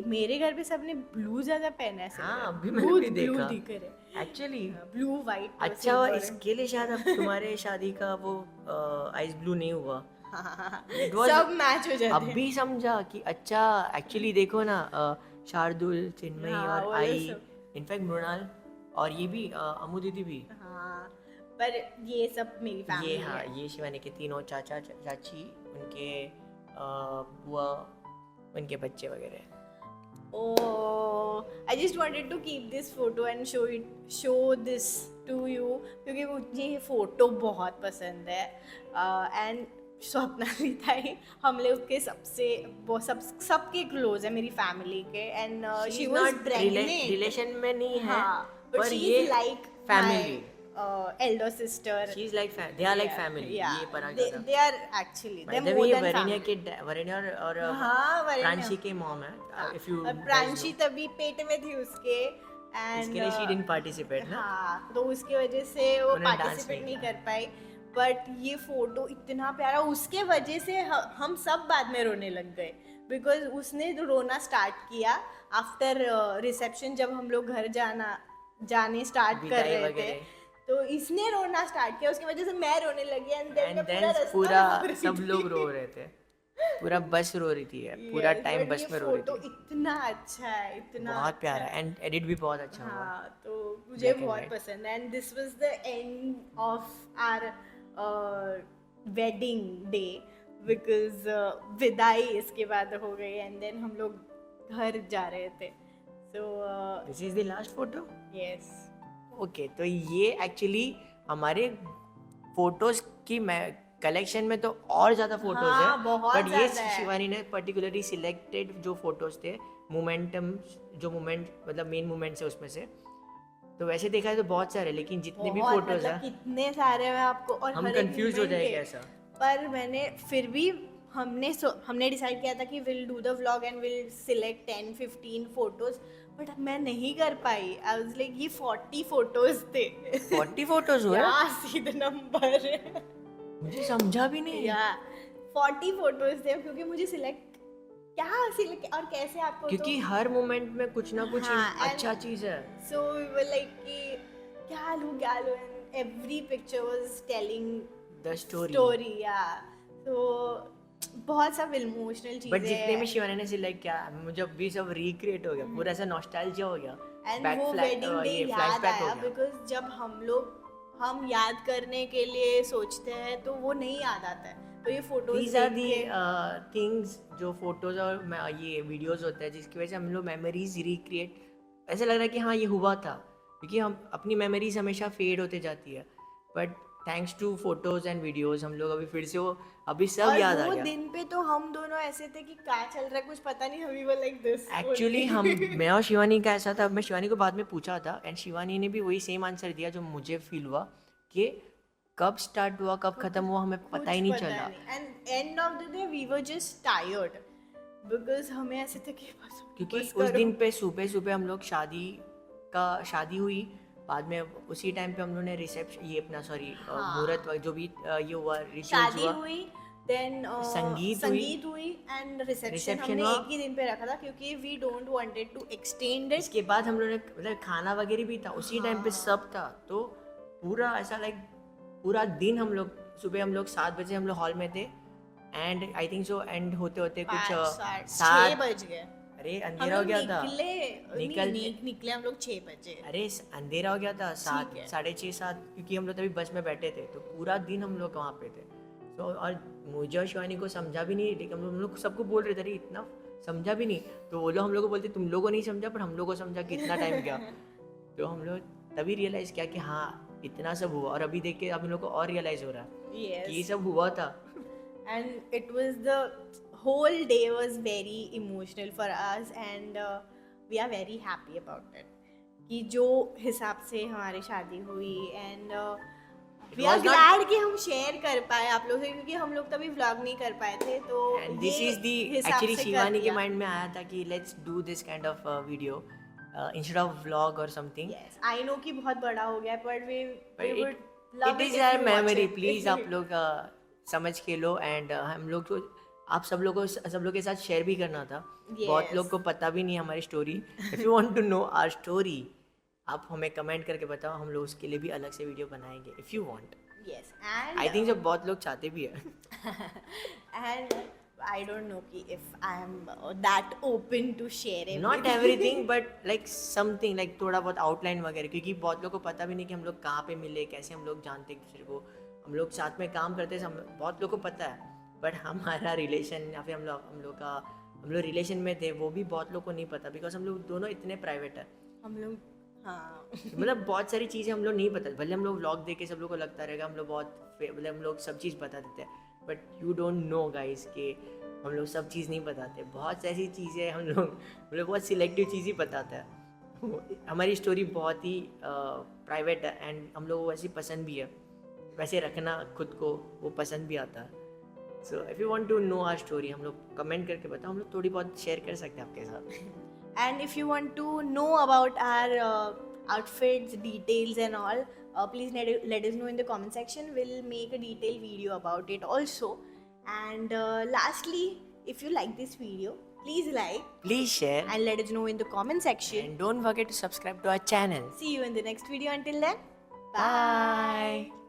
मेरे घर पे सबने ब्लू ज्यादा पहना है. हाँ, अभी मैंने भी देखा. ब्लू दिख रहे. Actually blue white. अच्छा हुआ इसके लिए शायद अब तुम्हारे शादी का वो आइस ब्लू नहीं हुआ. It was- सब मैच हो जाते अब हैं. भी समझा कि अच्छा एक्चुअली देखो ना शार्दुल चिन्मयी हाँ, वो और आई सब. इनफैक्ट मृणाल और ये भी अमू दीदी भी. हाँ पर ये सब मेरी फैमिली ये हाँ है. ये शिवानी के तीनों चाचा चाची उनके बुआ उनके बच्चे वगैरह. Oh, I just wanted to keep this photo and show this to you क्योंकि मुझे ये फोटो बहुत पसंद है. एंड स्वप्ना भी था ही. हम लोग के सबसे वो सबके क्लोज है मेरी फैमिली के. And she was pregnant. Relation में नहीं है बट पर शी ये is like family. elder sister. She is like they are like family. Yeah, ये पराग they, दादा. they are actually By they're the more way, than वरेण्या family. के वरेण्या और हाँ वरेण्या. प्रांशी के मॉम है. इफ यू और प्रांशी तभी पेट में थी उसके. इसके लिए शी एंड डिडंट पार्टिसिपेट ना. हाँ तो उसकी वजह से वो उन्होंने dance पार्टिसिपेट नहीं नहीं कर पाई. बट ये फोटो इतना प्यारा उसके वजह से हम सब बाद में रोने लग गए बिकॉज उसने रोना स्टार्ट किया आफ्टर रिसेप्शन. जब हम लोग घर जाने स्टार्ट कर विदाई रहे थे वगैरह. तो इसने रोना स्टार्ट किया. उसकी वजह से मैं रोने लगी एंड एंड देन रास्ता पूरा रो रही सब थी. लोग रो रहे थे. पूरा बस रो रही थी पूरा Yes, टाइम but बस ये में रो रही फोटो थी. इतना अच्छा है. इतना बहुत अच्छा प्यारा है. एंड एडिट भी बहुत अच्छा हुआ. हाँ तो मुझे Black and बहुत white. पसंद है. And this was the end of our wedding day because विदाई इसके बाद हो गई एंड देन हम लोग घर जा रहे थे. So this is the last photo. Yes okay तो ये एक्चुअली हमारे फोटोज की कलेक्शन में तो और ज़्यादा फोटोज हाँ, है बहुत बट ये ज़्यादा है. शिवानी ने पर्टिकुलरली सिलेक्टेड जो फोटोज थे मोमेंटम जो मोमेंट मतलब मेन मोमेंट्स है उसमें से. तो वैसे देखा है तो बहुत सारे लेकिन जितने भी बहुत फोटोज मतलब है कितने सारे मैं आपको और हम हर एक कंफ्यूज हो moment जाएंगे के. ऐसा. पर मैंने फिर भी हमने डिसाइड किया था कि will do the vlog and will select 10-15 photos but मैं नहीं कर पाई. आई वाज लाइक ये 40 फोटोज थे. 40 फोटोज हुए. See the number. मुझे समझा भी नहीं. या 40 फोटोज थे क्योंकि मुझे सिलेक्ट और कैसे आपको क्योंकि हर मोमेंट में कुछ ना कुछ हाँ, and- अच्छा चीज है. सो वी वर लाइक कि क्या लूं and every picture was telling the story. Story. या तो बहुत सब इमोशनल चीजें बट जितने भी शिवानी ने सिलेक्ट किया मुझे अभी सब रिक्रिएट हो गया. पूरा ऐसा नॉस्टैल्जिया हो गया. एंड वो वेडिंग डे याद आया बिकॉज जब हम याद करने के लिए सोचते हैं तो वो नहीं याद आता है. तो ये photos These are the things जो फोटोज और ये वीडियोस होते हैं जिसकी वजह से हम लोग मेमोरीज रिक्रिएट ऐसा लग रहा है कि हाँ ये हुआ था क्योंकि हम अपनी मेमोरीज हमेशा फेड होते जाती है but thanks to photos and videos हम लोग अभी फिर से वो अभी सब और याद आ वो गया। दिन पे तो हम दोनों ऐसे थे कि क्या चल रहा है कुछ पता नहीं, हम वर लाइक दिस एक्चुअली हम मैं और शिवानी का ऐसा था, मैं शिवानी को बाद में पूछा था एंड शिवानी ने भी वही सेम आंसर दिया जो मुझे फील हुआ कि कब स्टार्ट हुआ कब खत्म हुआ हमें पता ही नहीं चला। And end of the day we were just tired because हमें ऐसे थे कि बस क्योंकि बस उस करो। दिन पे सुबह सुबह हम लोग शादी हुई, बाद में उसी टाइम पे हम लोगों ने रिसेप्शन ये अपना सॉरी मुहूर्त जो भी ये हुआ रिचुअल्स शादी हुआ, हुई, देन संगीत हुई एंड रिसेप्शन Reception हमने हुआ। एक ही दिन पे रखा था क्योंकि we don't wanted to extend it. इसके बाद हम लोगों ने मतलब खाना वगैरह भी था उसी टाइम पे सब था, तो पूरा ऐसा लाइक पूरा दिन हम लोग सुबह हम लोग 7 बजे हम लोग हॉल में थे and I think so and होते होते कुछ 6 7 बज गए। अरे हम अंधेरा हो लोग गया था, निकले हम लोग 6 बजे। अरे अंधेरा हो गया था 7 ठीक है। 6:30 7, क्योंकि हम लोग तभी बस में बैठे थे तो पूरा दिन हम लोग वहाँ पे थे। तो और मुझे और शिवानी को समझा भी नहीं, लेकिन हम लोग सबको बोल रहे थे अरे इतना समझा भी नहीं, तो वो लोग हम लोग को बोलते तुम लोगों को नहीं समझा पर हम लोग को समझा कि इतना टाइम गया। तो हम लोग तभी रियलाइज़ किया कि हाँ इतना सब हुआ, और अभी देख के अब हम लोग को और रियलाइज़ हो रहा है कि ये Yes. सब हुआ था। And it was the whole day was very emotional for us and we are very happy about it कि जो हिसाब से हमारी शादी हुई and we are was not- glad कि हम शेयर कर पाए आप लोग से, क्योंकि हम लोग तभी व्लॉग नहीं कर पाए थे, तो एंड दिस ये इज दी हिसाब एक्चुअली से कर शिवानी के दिया। माइंड में आया था कि let's do this kind of video instead of vlog और समथिंग। Yes, I know कि बहुत बड़ा हो गया पर we would it love is it if our you watch memory, it. प्लीज आप लोग समझ के लो एंड हम लोग को आप सब लोग के साथ शेयर भी करना था। बहुत Yes. लोग को पता भी नहीं हमारी story. If you want to know our story आप हमें कमेंट करके बताओ, हम लोग उसके लिए भी अलग से वीडियो बनाएंगे if you want. Yes, and I think जो बहुत लोग चाहते भी है। and I don't know कि if I am that open to share everything. Not everything but like something like थोड़ा बहुत आउटलाइन वगैरह, क्योंकि बहुत लोग को पता भी नहीं कि हम लोग कहाँ पे मिले, कैसे हम लोग जानते एक दूसरे को, हम लोग साथ में काम करते हैं, बहुत लोग को पता है बट हमारा रिलेशन या फिर हम लोग रिलेशन में थे वो भी बहुत लोग को नहीं पता, बिकॉज हम लोग दोनों इतने प्राइवेट है। हम लोग हाँ मतलब बहुत सारी चीज़ें हम लोग नहीं पता, भले हम लोग व्लॉग देख के सब लोग को लगता रहेगा हम लोग बहुत मतलब हम लोग सब चीज़ बता देते हैं, but you don't know guys कि हम लोग सब चीज़ नहीं बताते। बहुत ऐसी चीज़ें हम लोग बहुत सिलेक्टिव चीज़ ही बताते हैं। हमारी स्टोरी बहुत ही प्राइवेट है एंड हम लोग को वैसे पसंद भी है, वैसे रखना खुद को वो पसंद भी आता है। So if you want to know our story हम लोग कमेंट करके बताओ, हम लोग थोड़ी बहुत शेयर कर सकते हैं आपके साथ। and if you want to know about our outfits details and all, please let us know in the comment section. We'll make a detailed video about it also. And lastly, if you like this video, please like please share and let us know in the comment section. And don't forget to subscribe to our channel. See you in the next video. Until then, Bye.